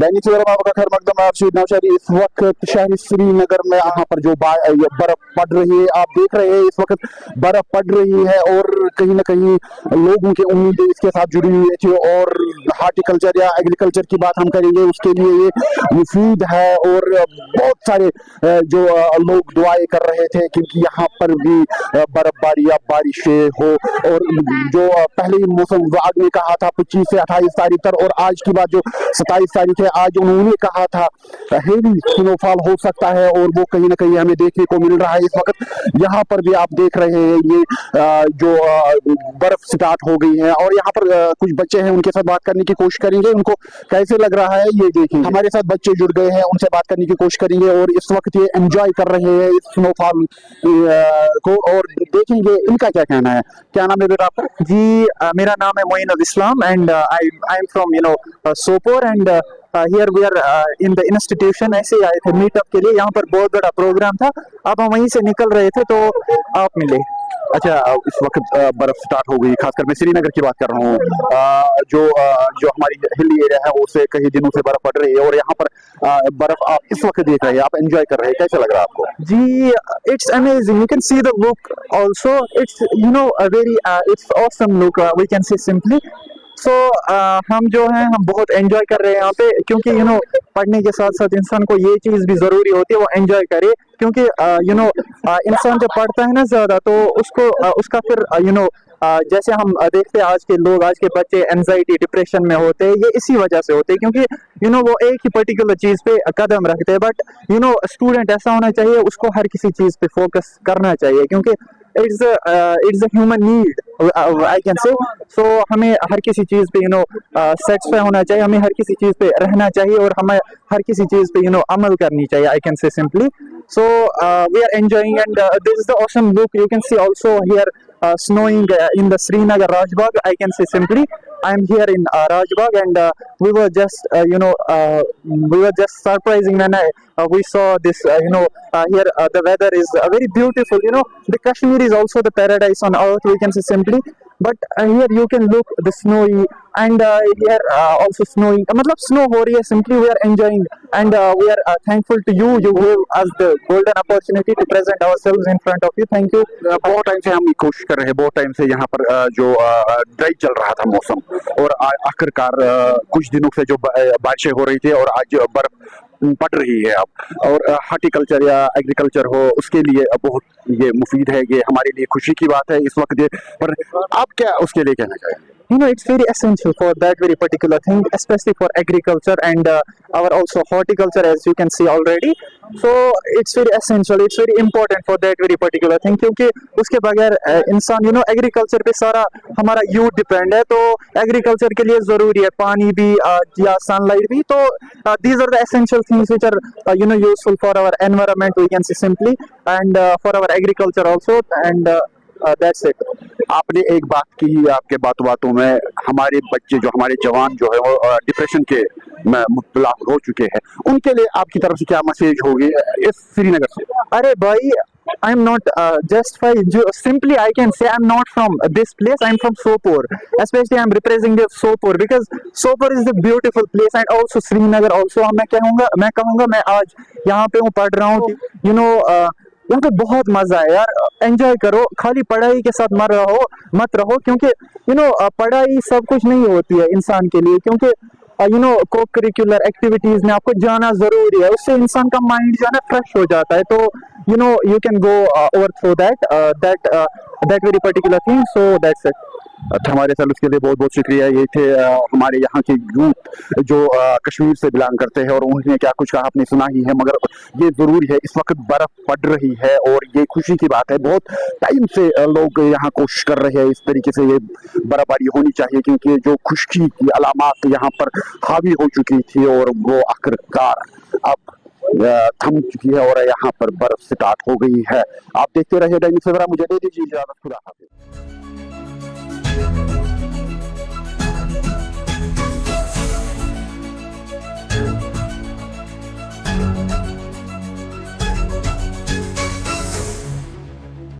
दैनिक सवेरा का खैर मकदम आप नौशहरी। इस वक्त शहर श्रीनगर में यहाँ पर जो बर्फ पड़ रही है, आप देख रहे हैं इस वक्त बर्फ पड़ रही है और कहीं ना कहीं लोगों की उम्मीदें इसके साथ जुड़ी हुई थी। और हार्टिकल्चर या एग्रीकल्चर की बात हम करेंगे, उसके लिए ये मुफीद है। और बहुत सारे जो लोग दुआएं कर रहे थे क्योंकि यहाँ पर भी बर्फबारी या बारिशें हो। और जो पहले ही मौसम विभाग ने कहा था 25 से 28 तारीख तक, और आज की बात जो 27 तारीख है, आज उन्होंने कहा था हेवी स्नोफॉल हो सकता है। और वो कहीं ना कहीं हमें देखने को मिल रहा है इस वक्त। यहाँ पर भी आप देख रहे हैं ये जो बर्फ स्टार्ट हो गई है। और यहाँ पर कुछ बच्चे हैं, उनके साथ बात करने की कोशिश करेंगे, उनको कैसे लग रहा है ये देखेंगे। हमारे साथ बच्चे जुड़ गए हैं, उनसे बात करने की कोशिश करेंगे और इस वक्त ये एंजॉय कर रहे हैं इस स्नोफॉल को, और देखेंगे इनका क्या कहना है। क्या नाम है बेटा आपका? जी, मेरा नाम है Moin Islam and I am from Sopore and here we are in the institution. ऐसे ही आए थे मीटअप के लिए, यहाँ पर बहुत बड़ा प्रोग्राम था। अब हम वहीं से निकल रहे थे तो आप मिले। अच्छा, इस वक्त बर्फ स्टार्ट हो गई, खासकर मैं श्रीनगर की बात कर रहा हूँ। जो हमारी हिल एरिया है उससे कई दिनों से बर्फ पड़ रही है और यहाँ पर बर्फ आप इस वक्त देख रहे हैं, आप एंजॉय कर रहे हैं, कैसा लग रहा है आपको? जी, it's amazing, you can see the look also, it's very it's awesome look, we can say simply. So हम जो हैं हम बहुत एंजॉय कर रहे हैं यहाँ पे, क्योंकि पढ़ने के साथ साथ इंसान को ये चीज़ भी ज़रूरी होती है वो एंजॉय करे। क्योंकि इंसान जब पढ़ता है ना ज़्यादा तो उसका फिर जैसे हम देखते हैं आज के लोग, आज के बच्चे एंजाइटी डिप्रेशन में होते हैं, ये इसी वजह से होते हैं क्योंकि वो एक ही पर्टिकुलर चीज़ पे कदम रखते हैं। बट स्टूडेंट ऐसा होना चाहिए, उसको हर किसी चीज़ पे फोकस करना चाहिए क्योंकि it's a human need, I can say. So हमें हर किसी चीज़ पे सेटिस्फाई होना चाहिए, हमें हर किसी चीज़ पे रहना चाहिए और हमें हर किसी चीज़ पे अमल करनी चाहिए, आई can say simply. So we are enjoying and this is the awesome look. You can see also here snowing in the Srinagar Rajbagh. I can say simply, I am here in Rajbagh and we were just we were just surprising when we saw this. Here the weather is very beautiful. The Kashmir is also the paradise on earth. We can say simply, but here you can look the snowy and here also snowing. मतलब snow हो रही है simply. We are enjoying and we are thankful to you. You gave us the golden opportunity to present ourselves in front of you. Thank you. बहुत time से हम कोशिश कर रहे हैं, बहुत टाइम से यहाँ पर जो ड्राई चल रहा था मौसम, और आखिरकार कुछ दिनों से जो बारिशें हो रही थी और आज बर्फ पड़ रही है अब। और हार्टिकल्चर या एग्रीकल्चर हो उसके लिए बहुत ये मुफीद है, ये हमारे लिए खुशी की बात है इस वक्त। पर आप क्या उसके लिए कहना चाहेंगे? It's very essential for that very particular thing, especially for agriculture and our also horticulture, as you can see already. So it's very essential, it's very important for that very particular thing क्योंकि उसके बगैर इंसान agriculture पे सारा हमारा youth depend है। तो agriculture के लिए ज़रूरी है पानी भी या सनलाइट भी। तो these are the essential things which are useful for our environment, we can say simply, and for our agriculture also, and that's it. आपने एक बात की, आपके बातों में हमारे बच्चे जो हमारे जवान जो है वो डिप्रेशन के मुब्तला हो चुके हैं, उनके लिए आपकी तरफ से क्या मैसेज होगी इस श्रीनगर से? अरे भाई, I am not simply I can say I am not from this place. I am from Sopore. Especially I am representing the Sopore because Sopore is the beautiful place and also Srinagar also. मैं कहूँगा मैं आज यहाँ पे हूँ, पढ़ रहा हूँ। यहाँ पे बहुत मजा है यार, एंजॉय करो, खाली पढ़ाई के साथ मत रहो क्योंकि पढ़ाई सब कुछ नहीं होती है इंसान के लिए। क्योंकि को करिकुलर एक्टिविटीज में आपको जाना जरूरी है, उससे इंसान का माइंड जो है ना फ्रेश हो जाता है। तो you can go over through that very particular thing. So that's it. हमारे साथ उसके लिए बहुत बहुत शुक्रिया। ये थे हमारे यहाँ के यूथ जो कश्मीर से बिलोंग करते हैं और उन्होंने क्या कुछ कहा आपने सुना ही है। मगर ये ज़रूरी है, इस वक्त बर्फ़ पड़ रही है और ये खुशी की बात है। बहुत टाइम से लोग यहाँ कोशिश कर रहे हैं इस तरीके से ये बर्फबारी होनी चाहिए क्योंकि जो खुशकी की अलामात यहाँ पर हावी हो चुकी थी और वो आखिरकार अब थम चुकी है और यहाँ पर बर्फ स्टार्ट हो गई है। आप देखते रहिए दैनिक सवेरा, मुझे दे दीजिए इजाज़त, खुदा हाफिज़।